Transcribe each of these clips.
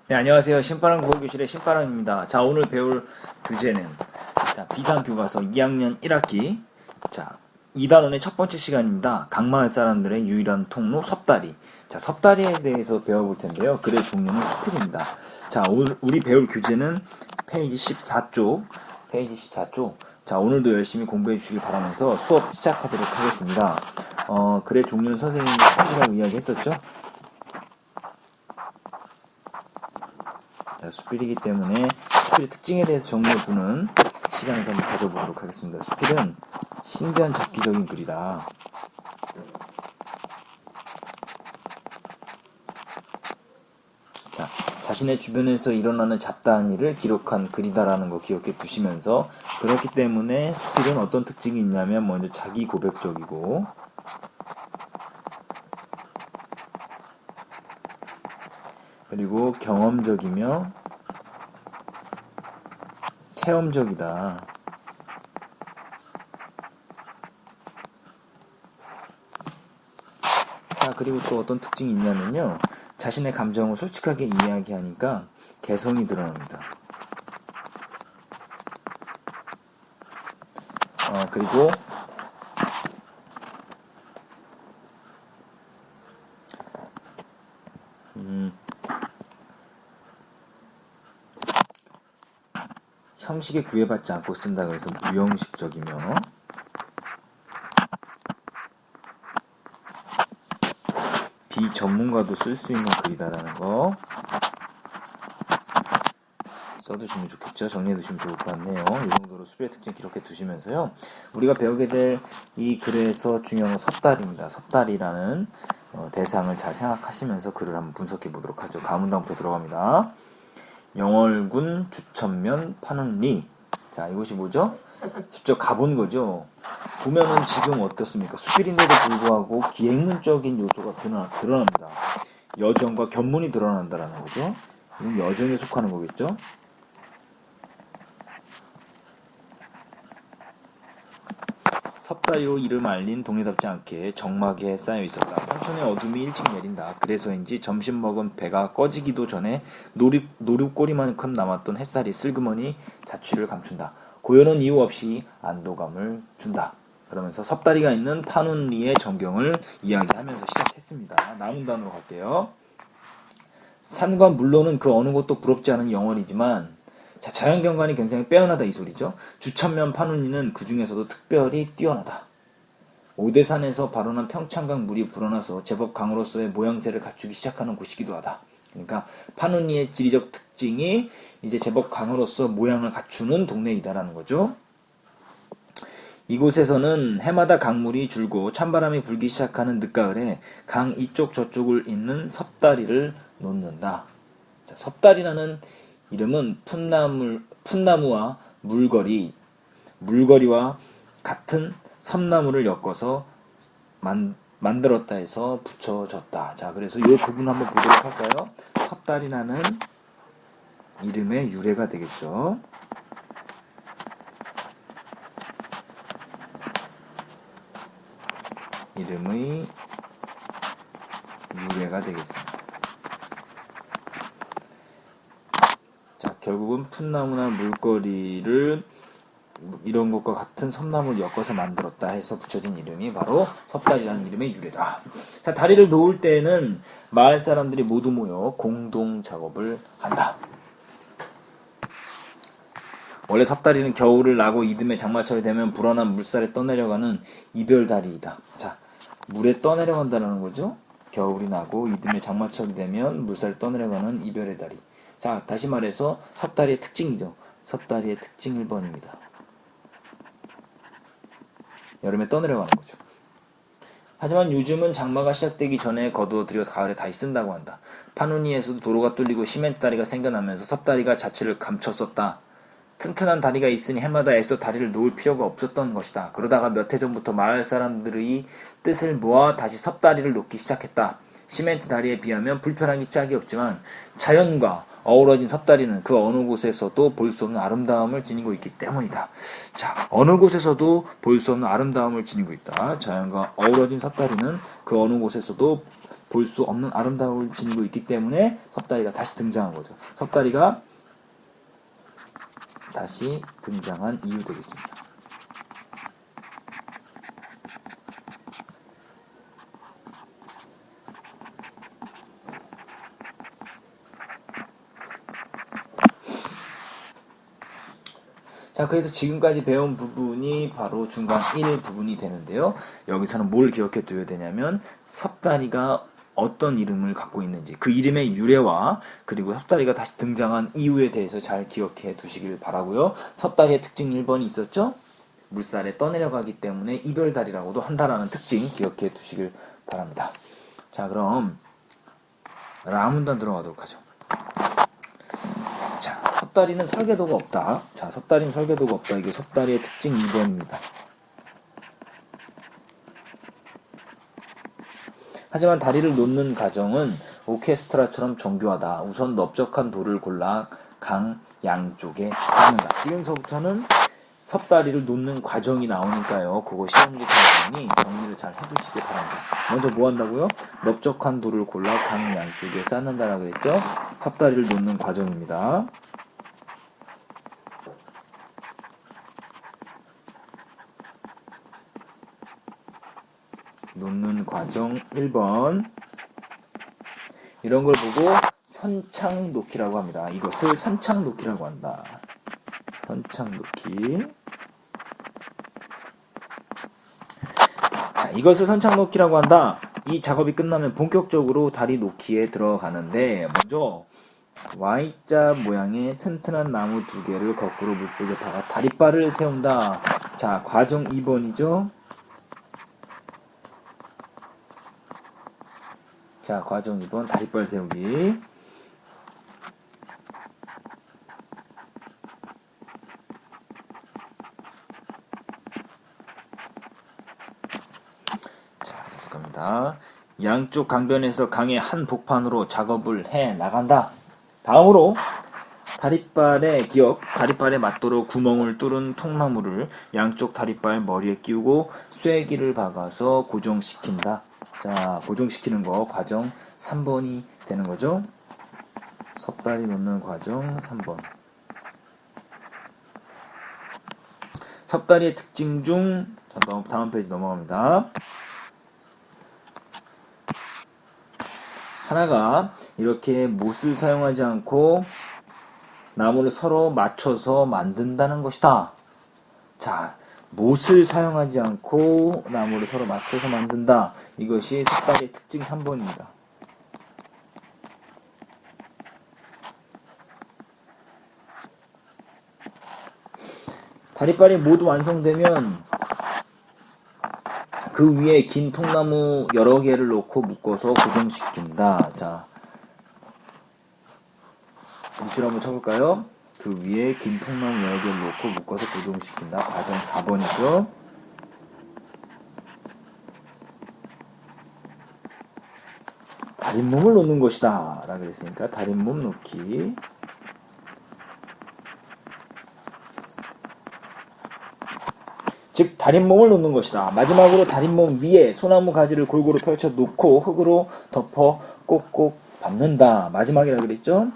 네, 안녕하세요. 신바람 국어교실의 신바람입니다. 자, 오늘 배울 교재는 비상교과서 2학년 1학기 2단원의 첫 번째 시간입니다. 강마을 사람들의 유일한 통로 섭다리. 자, 섭다리에 대해서 배워볼 텐데요. 글의 종류는 수필입니다. 자, 오늘 우리 배울 교재는 페이지 14쪽. 자, 오늘도 열심히 공부해 주시길 바라면서 수업 시작하도록 하겠습니다. 글의 종류는 선생님이 수필이라고 이야기했었죠? 자, 수필이기 때문에 수필의 특징에 대해서 정리해보는 시간을 한번 가져보도록 하겠습니다. 수필은 신변 잡기적인 글이다. 자, 자신의 주변에서 일어나는 잡다한 일을 기록한 글이다라는 거 기억해 두시면서, 그렇기 때문에 수필은 어떤 특징이 있냐면 먼저 자기 고백적이고, 그리고 경험적이며 체험적이다. 자, 그리고 또 어떤 특징이 있냐면요, 자신의 감정을 솔직하게 이야기하니까 개성이 드러납니다. 그리고 형식에 구애받지 않고 쓴다. 그래서 무형식적이며 비전문가도 쓸 수 있는 글이다라는 거 써두시면 좋겠죠. 정리해 두시면 좋을 것 같네요. 이 정도로 수필의 특징 기록해 두시면서요, 우리가 배우게 될 이 글에서 중요한 건 섭다리입니다. 섭다리라는 대상을 잘 생각하시면서 글을 한번 분석해 보도록 하죠. 가문당부터 들어갑니다. 영월군 주천면 파는 리. 자, 이곳이 뭐죠? 직접 가본 거죠. 보면은 지금 어떻습니까? 수필인데도 불구하고 기행문적인 요소가 드러납니다. 여정과 견문이 드러난다라는 거죠. 이건 여정에 속하는 거겠죠. 섭다리로 이름 알린 동네답지 않게 적막에 쌓여 있었다. 삼촌의 어둠이 일찍 내린다. 그래서인지 점심 먹은 배가 꺼지기도 전에 노루꼬리만큼 남았던 햇살이 슬그머니 자취를 감춘다. 고요는 이유 없이 안도감을 준다. 그러면서 섭다리가 있는 파눈리의 전경을 이야기하면서 시작했습니다. 남은 단어로 갈게요. 산과 물로는 그 어느 곳도 부럽지 않은 영월이지만, 자, 자연경관이 굉장히 빼어나다 이 소리죠. 주천면 파눈리는 그 중에서도 특별히 뛰어나다. 오대산에서 발원한 평창강 물이 불어나서 제법 강으로서의 모양새를 갖추기 시작하는 곳이기도 하다. 그러니까 파눈리의 지리적 특징이 이제 제법 강으로서 모양을 갖추는 동네이다라는 거죠. 이곳에서는 해마다 강물이 줄고 찬바람이 불기 시작하는 늦가을에 강 이쪽 저쪽을 잇는 섭다리를 놓는다. 자, 섭다리라는 이름은 풋나무와 물거리와 같은 섬나무를 엮어서 만들었다 해서 붙여졌다. 자, 그래서 이 부분 한번 보도록 할까요? 섭다리라는 이름의 유래가 되겠죠. 이름의 유래가 되겠습니다. 자, 결국은 풋나무나 물거리를 이런 것과 같은 섬나무를 엮어서 만들었다 해서 붙여진 이름이 바로 섭다리라는 이름의 유래다. 자, 다리를 놓을 때는 마을 사람들이 모두 모여 공동 작업을 한다. 원래 섭다리는 겨울을 나고 이듬해 장마철이 되면 불어난 물살에 떠내려가는 이별다리이다. 자, 물에 떠내려간다는 거죠. 겨울이 나고 이듬해 장마철이 되면 물살에 떠내려가는 이별의 다리. 자, 다시 말해서 섭다리의 특징이죠. 섭다리의 특징 1번입니다. 여름에 떠내려가는 거죠. 하지만 요즘은 장마가 시작되기 전에 거두어 들여 가을에 다시 쓴다고 한다. 파눈리에서도 도로가 뚫리고 시멘트 다리가 생겨나면서 섭다리가 자취를 감췄었다. 튼튼한 다리가 있으니 해마다 애써 다리를 놓을 필요가 없었던 것이다. 그러다가 몇 해 전부터 마을 사람들의 뜻을 모아 다시 섭다리를 놓기 시작했다. 시멘트 다리에 비하면 불편하기 짝이 없지만 자연과 어우러진 섭다리는 그 어느 곳에서도 볼 수 없는 아름다움을 지니고 있기 때문이다. 자, 어느 곳에서도 볼 수 없는 아름다움을 지니고 있다. 자연과 어우러진 섭다리는 그 어느 곳에서도 볼 수 없는 아름다움을 지니고 있기 때문에 섭다리가 다시 등장한 거죠. 섭다리가 다시 등장한 이유 되겠습니다. 자, 그래서 지금까지 배운 부분이 바로 중간 1 부분이 되는데요. 여기서는 뭘 기억해 둬야 되냐면 섭다리가 어떤 이름을 갖고 있는지, 그 이름의 유래와 그리고 섭다리가 다시 등장한 이유에 대해서 잘 기억해 두시길 바라고요. 섭다리의 특징 1번이 있었죠? 물살에 떠내려가기 때문에 이별다리라고도 한다라는 특징 기억해 두시길 바랍니다. 자, 그럼 라문단 들어가도록 하죠. 자, 섭다리는 설계도가 없다. 자, 섭다리는 설계도가 없다. 이게 섭다리의 특징 2번입니다. 하지만 다리를 놓는 과정은 오케스트라처럼 정교하다. 우선 넓적한 돌을 골라 강 양쪽에 쌓는다. 지금서부터는 섭다리를 놓는 과정이 나오니까요. 그거 시험지 선생님이 정리를 잘 해두시길 바랍니다. 먼저 뭐 한다고요? 넓적한 돌을 골라 강 양쪽에 쌓는다라 그랬죠? 섭다리를 놓는 과정입니다. 놓는 과정 1번. 이런 걸 보고 선창 놓기라고 합니다. 이것을 선창 놓기라고 한다. 선창 놓기. 자, 이것을 선창 놓기라고 한다. 이 작업이 끝나면 본격적으로 다리 놓기에 들어가는데, 먼저 Y자 모양의 튼튼한 나무 2개를 거꾸로 물속에 박아 다리바를 세운다. 자, 과정 2번이죠. 자, 과정 2번 다리발 세우기. 자, 계속 갑니다. 양쪽 강변에서 강의 한 복판으로 작업을 해 나간다. 다음으로 다리발의 기억, 다리발에 맞도록 구멍을 뚫은 통나무를 양쪽 다리발 머리에 끼우고 쐐기를 박아서 고정시킨다. 자, 고정시키는 거 과정 3번이 되는 거죠. 섭다리 놓는 과정 3번. 섭다리의 특징 중, 다음 페이지 넘어갑니다. 하나가 이렇게 못을 사용하지 않고 나무를 서로 맞춰서 만든다는 것이다. 자, 못을 사용하지 않고 나무를 서로 맞춰서 만든다. 이것이 섭다리의 특징 3번입니다. 다리발이 모두 완성되면 그 위에 긴 통나무 여러 개를 놓고 묶어서 고정시킨다. 자, 밑줄 한번 쳐볼까요? 그 위에 긴 통나무 여러 개를 놓고 묶어서 고정시킨다. 과정 4번이죠. 다림몸을 놓는 것이다 라고 그랬으니까 다림몸 놓기. 즉 다림몸을 놓는 것이다. 마지막으로 다림몸 위에 소나무 가지를 골고루 펼쳐 놓고 흙으로 덮어 꼭꼭 밟는다. 마지막이라 그랬죠?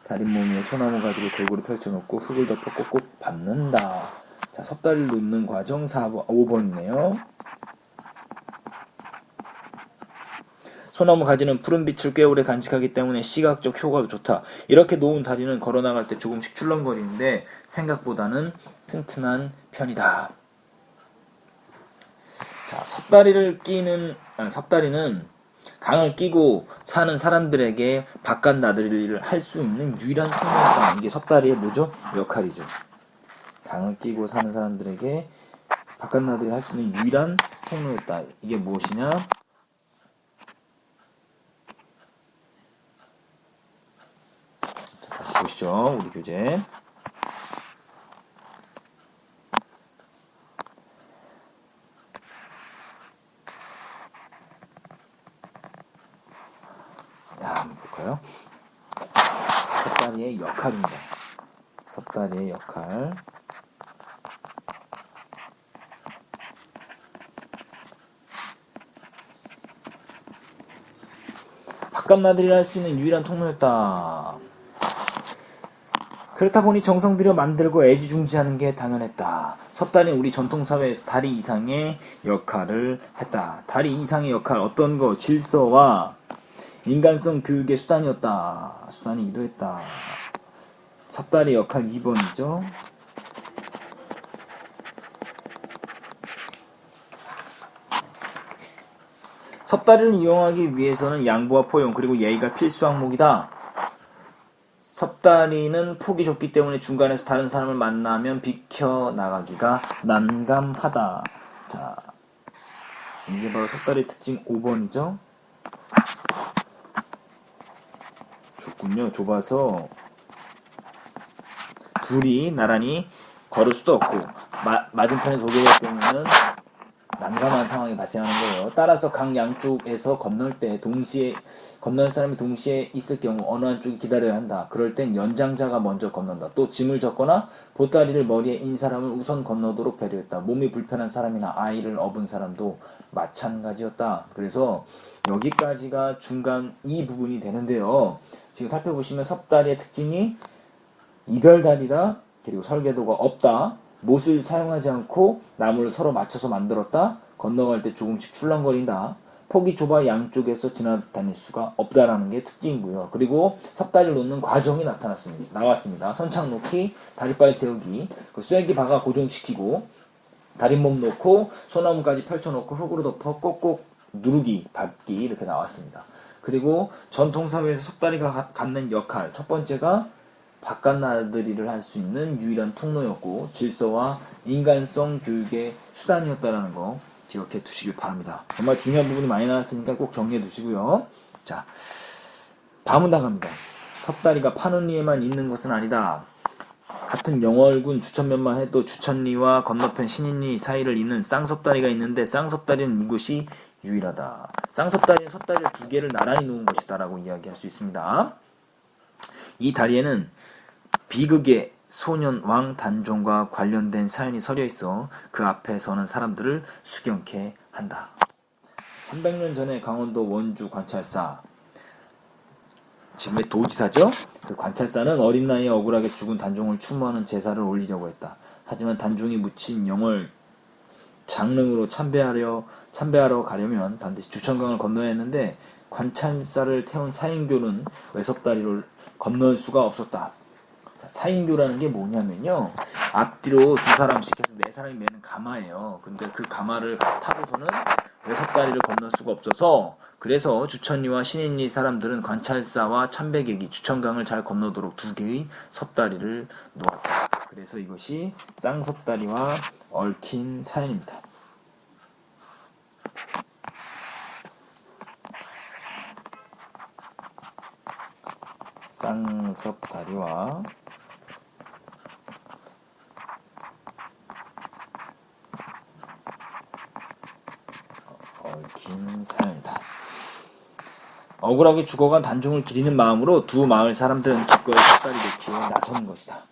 다림몸 위에 소나무 가지를 골고루 펼쳐 놓고 흙을 덮어 꼭꼭 밟는다. 자, 섭다리를 놓는 과정 5번이네요. 소나무 가지는 푸른 빛을 꽤 오래 간직하기 때문에 시각적 효과도 좋다. 이렇게 놓은 다리는 걸어나갈 때 조금씩 출렁거리는데 생각보다는 튼튼한 편이다. 자, 섭다리는 강을 끼고 사는 사람들에게 바깥 나들이를 할 수 있는 유일한 통로다. 이게 섭다리의 뭐죠? 역할이죠. 강을 끼고 사는 사람들에게 바깥 나들이를 할 수 있는 유일한 통로였다. 이게 무엇이냐? 자, 다시 보시죠. 우리 교재. 한번 볼까요? 섭다리의 역할입니다. 섭다리의 역할. 밥값나들이를 할 수 있는 유일한 통로였다. 그렇다 보니 정성 들여 만들고 애지중지하는 게 당연했다. 섭달은 우리 전통사회에서 다리 이상의 역할을 했다. 다리 이상의 역할 어떤 거? 질서와 인간성 교육의 수단이었다. 수단이기도 했다. 섭달의 역할 2번이죠. 섭다리를 이용하기 위해서는 양보와 포용 그리고 예의가 필수 항목이다. 섭다리는 폭이 좁기 때문에 중간에서 다른 사람을 만나면 비켜나가기가 난감하다. 자, 이게 바로 섭다리의 특징 5번이죠. 좁군요. 좁아서 둘이 나란히 걸을 수도 없고 맞은편에 도게 될 경우는 난감한 상황이 발생하는 거예요. 따라서 각 양쪽에서 건널 때 동시에 건널 사람이 동시에 있을 경우 어느 한쪽이 기다려야 한다. 그럴 땐 연장자가 먼저 건넌다. 또 짐을 졌거나 보따리를 머리에 인 사람을 우선 건너도록 배려했다. 몸이 불편한 사람이나 아이를 업은 사람도 마찬가지였다. 그래서 여기까지가 중간 이 부분이 되는데요. 지금 살펴보시면 섭다리의 특징이 이별다리라, 그리고 설계도가 없다, 못을 사용하지 않고 나무를 서로 맞춰서 만들었다, 건너갈 때 조금씩 출렁거린다, 폭이 좁아 양쪽에서 지나다닐 수가 없다라는 게 특징이고요. 그리고 섭다리를 놓는 과정이 나왔습니다. 선착 놓기, 다리빨 세우기, 쐐기 박아 고정시키고, 다리몸 놓고 소나무까지 펼쳐놓고 흙으로 덮어 꼭꼭 누르기, 밟기 이렇게 나왔습니다. 그리고 전통사회에서 섭다리가 갖는 역할, 첫 번째가 바깥나들이를 할 수 있는 유일한 통로였고 질서와 인간성 교육의 수단이었다는 거 기억해 두시길 바랍니다. 정말 중요한 부분이 많이 나왔으니까 꼭 정리해 두시고요. 자, 다음은 나갑니다. 섭다리가 판원리에만 있는 것은 아니다. 같은 영월군 주천면만 해도 주천리와 건너편 신인리 사이를 잇는 쌍섭다리가 있는데 쌍섭다리는 이곳이 유일하다. 쌍섭다리는 섭다리를 두 개를 나란히 놓은 것이다 라고 이야기할 수 있습니다. 이 다리에는 비극의 소년 왕 단종과 관련된 사연이 서려 있어 그 앞에 서는 사람들을 수경케 한다. 300년 전에 강원도 원주 관찰사, 지금의 도지사죠? 그 관찰사는 어린 나이에 억울하게 죽은 단종을 추모하는 제사를 올리려고 했다. 하지만 단종이 묻힌 영월 장릉으로 참배하러 가려면 반드시 주천강을 건너야 했는데 관찰사를 태운 사인교는 외섭다리를 건널 수가 없었다. 사인교라는 게 뭐냐면요, 앞뒤로 두 사람씩 해서 네 사람이 매는 가마예요. 근데 그 가마를 타고서는 외섭다리를 건널 수가 없어서, 그래서 주천리와 신인리 사람들은 관찰사와 참배객이 주천강을 잘 건너도록 두 개의 섭다리를 놓았다. 그래서 이것이 쌍섭다리와 얽힌 사연입니다. 쌍섭다리와 얽힌 사연이다. 억울하게 죽어간 단종을 기리는 마음으로 두 마을 사람들은 기꺼이 섭다리 놓기에 나선 것이다.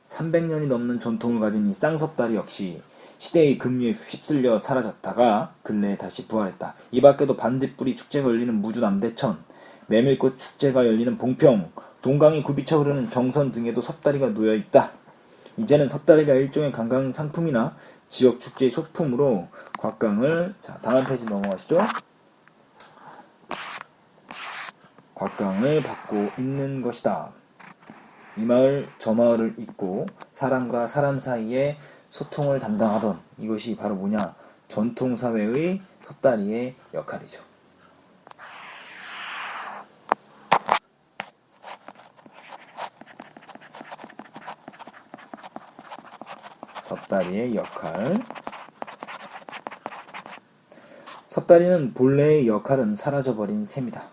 300년이 넘는 전통을 가진 이 쌍섭다리 역시 시대의 급류에 휩쓸려 사라졌다가 근래에 다시 부활했다. 이 밖에도 반딧불이 축제가 열리는 무주 남대천, 메밀꽃 축제가 열리는 봉평, 동강이 굽이쳐 흐르는 정선 등에도 섭다리가 놓여 있다. 이제는 섭다리가 일종의 관광 상품이나 지역 축제의 소품으로 곽강을, 자, 다음 페이지 넘어가시죠. 곽강을 받고 있는 것이다. 이 마을 저 마을을 잇고 사람과 사람 사이에 소통을 담당하던 이것이 바로 뭐냐? 전통사회의 섭다리의 역할이죠. 섭다리의 역할. 섭다리는 본래의 역할은 사라져버린 셈이다.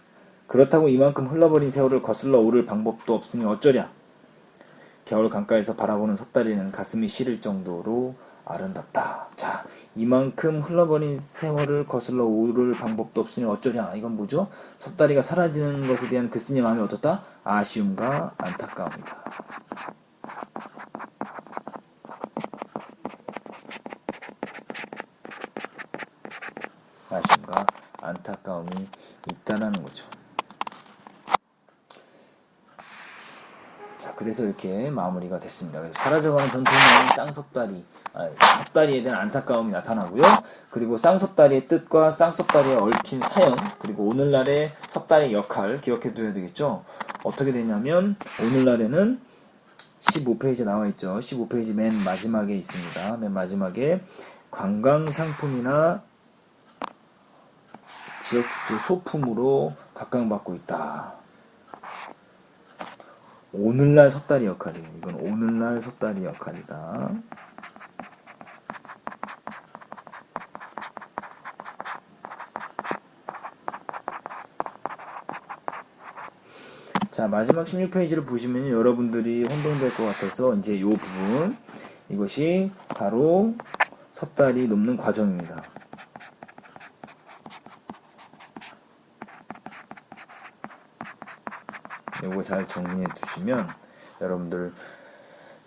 그렇다고 이만큼 흘러버린 세월을 거슬러 오를 방법도 없으니 어쩌랴. 겨울 강가에서 바라보는 섭다리는 가슴이 시릴 정도로 아름답다. 자, 이만큼 흘러버린 세월을 거슬러 오를 방법도 없으니 어쩌랴. 이건 뭐죠? 섭다리가 사라지는 것에 대한 그슨의 마음이 어떻다? 아쉬움과 안타까움이다. 아쉬움과 안타까움이 있다라는 거죠. 자, 그래서 이렇게 마무리가 됐습니다. 그래서 사라져가는 전통문화인 쌍섭다리, 섭다리에 대한 안타까움이 나타나고요. 그리고 쌍섭다리의 뜻과 쌍섭다리에 얽힌 사연, 그리고 오늘날의 섭다리의 역할 기억해둬야 되겠죠. 어떻게 되냐면 오늘날에는 15페이지에 나와있죠. 15페이지 맨 마지막에 있습니다. 맨 마지막에 관광상품이나 지역축제 소품으로 각광받고 있다. 오늘날 섭다리 역할이에요. 이건 오늘날 섭다리 역할이다. 자, 마지막 16페이지를 보시면 여러분들이 혼동될 것 같아서 이제 이 부분, 이것이 바로 섭다리 놓는 과정입니다. 이거 잘 정리해 두시면 여러분들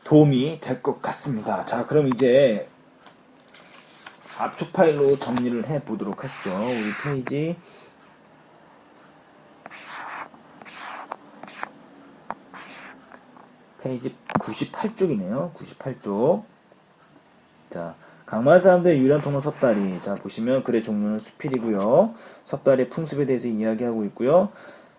도움이 될 것 같습니다. 자, 그럼 이제 압축 파일로 정리를 해 보도록 하시죠. 우리 페이지 98쪽이네요. 98쪽. 자, 강마을 사람들의 유일한 통로 섭다리. 자, 보시면 글의 종류는 수필이고요. 섭다리의 풍습에 대해서 이야기하고 있고요.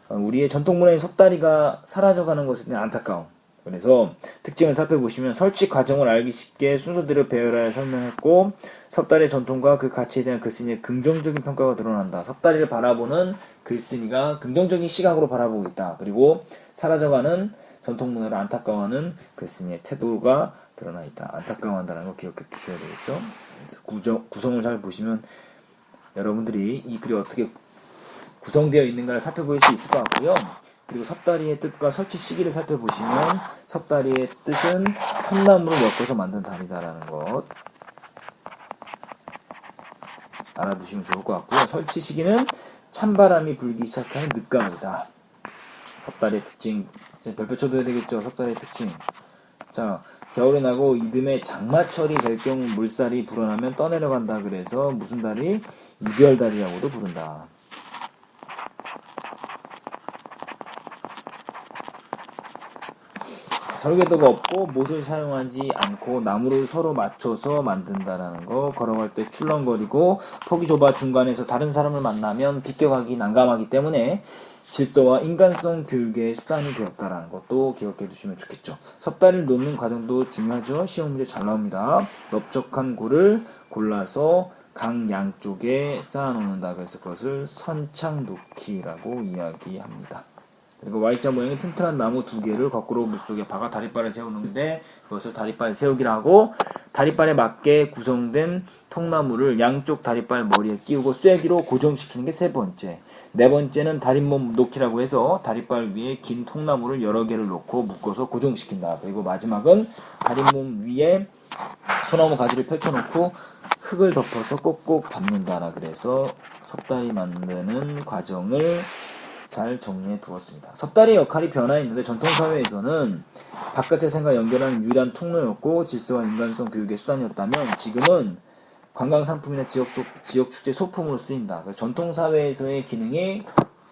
우리의 전통문화인 섭다리가 사라져가는 것에 대한 안타까움. 그래서 특징을 살펴보시면 설치 과정을 알기 쉽게 순서대로 배열하여 설명했고, 섭다리의 전통과 그 가치에 대한 글쓴이의 긍정적인 평가가 드러난다. 섭다리를 바라보는 글쓴이가 긍정적인 시각으로 바라보고 있다. 그리고 사라져가는 전통문화를 안타까워하는 글쓴이의 태도가 드러나 있다. 안타까워한다는 거 기억해 두셔야 되겠죠. 그래서 구성을 잘 보시면 여러분들이 이 글이 어떻게 구성되어 있는가를 살펴볼 수 있을 것 같고요. 그리고 섭다리의 뜻과 설치 시기를 살펴보시면 섭다리의 뜻은 섬나무를 엮어서 만든 다리다라는 것 알아두시면 좋을 것 같고요. 설치 시기는 찬바람이 불기 시작하는 늦가을이다. 섭다리의 특징, 별표 쳐둬야 되겠죠. 섭다리의 특징. 자, 겨울이 나고 이듬해 장마철이 될 경우 물살이 불어나면 떠내려간다. 그래서 무슨 다리? 이별다리라고도 부른다. 설계도가 없고 못을 사용하지 않고 나무를 서로 맞춰서 만든다라는 거. 걸어갈 때 출렁거리고 폭이 좁아 중간에서 다른 사람을 만나면 비껴가기 난감하기 때문에 질서와 인간성 교육의 수단이 되었다라는 것도 기억해 두시면 좋겠죠. 섭다리를 놓는 과정도 중요하죠. 시험 문제 잘 나옵니다. 넓적한 골을 골라서 강 양쪽에 쌓아 놓는다. 그래서 그것을 선창 놓기라고 이야기합니다. 그리고 Y자 모양의 튼튼한 나무 2개를 거꾸로 물속에 박아 다리빨을 세우는데 그것을 다리빨 세우기라고, 다리빨에 맞게 구성된 통나무를 양쪽 다리빨 머리에 끼우고 쐐기로 고정시키는 게 3번째. 4번째는 다리몸 놓기라고 해서 다리빨 위에 긴 통나무를 여러 개를 놓고 묶어서 고정시킨다. 그리고 마지막은 다리몸 위에 소나무 가지를 펼쳐놓고 흙을 덮어서 꼭꼭 밟는다라. 그래서 섭다리 만드는 과정을 잘 정리해 두었습니다. 섭다리의 역할이 변화했는데 전통사회에서는 바깥 세상과 연결하는 유일한 통로였고 질서와 인간성 교육의 수단이었다면 지금은 관광상품이나 지역축제 소품으로 쓰인다. 그래서 전통사회에서의 기능이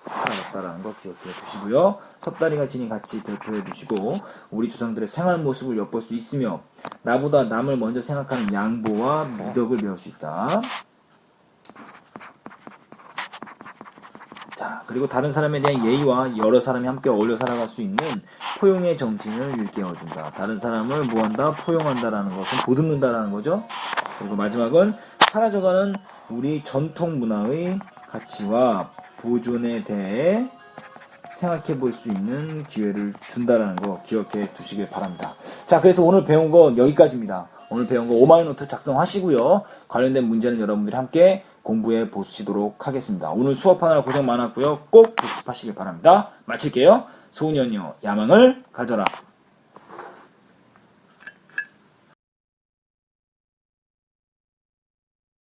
사라졌다는 거 기억해 두시고요. 섭다리가 지닌 가치 발표해 두시고 우리 조상들의 생활 모습을 엿볼 수 있으며 나보다 남을 먼저 생각하는 양보와 미덕을 배울 수 있다. 자, 그리고 다른 사람에 대한 예의와 여러 사람이 함께 어울려 살아갈 수 있는 포용의 정신을 일깨워준다. 다른 사람을 뭐한다? 포용한다라는 것은 보듬는다라는 거죠. 그리고 마지막은 사라져가는 우리 전통 문화의 가치와 보존에 대해 생각해 볼 수 있는 기회를 준다라는 거 기억해 두시길 바랍니다. 자, 그래서 오늘 배운 건 여기까지입니다. 오늘 배운 거 오마이노트 작성하시고요. 관련된 문제는 여러분들이 함께 공부해 보시도록 하겠습니다. 오늘 수업하느라 고생 많았고요. 꼭 복습하시길 바랍니다. 마칠게요. 소년이여 야망을 가져라.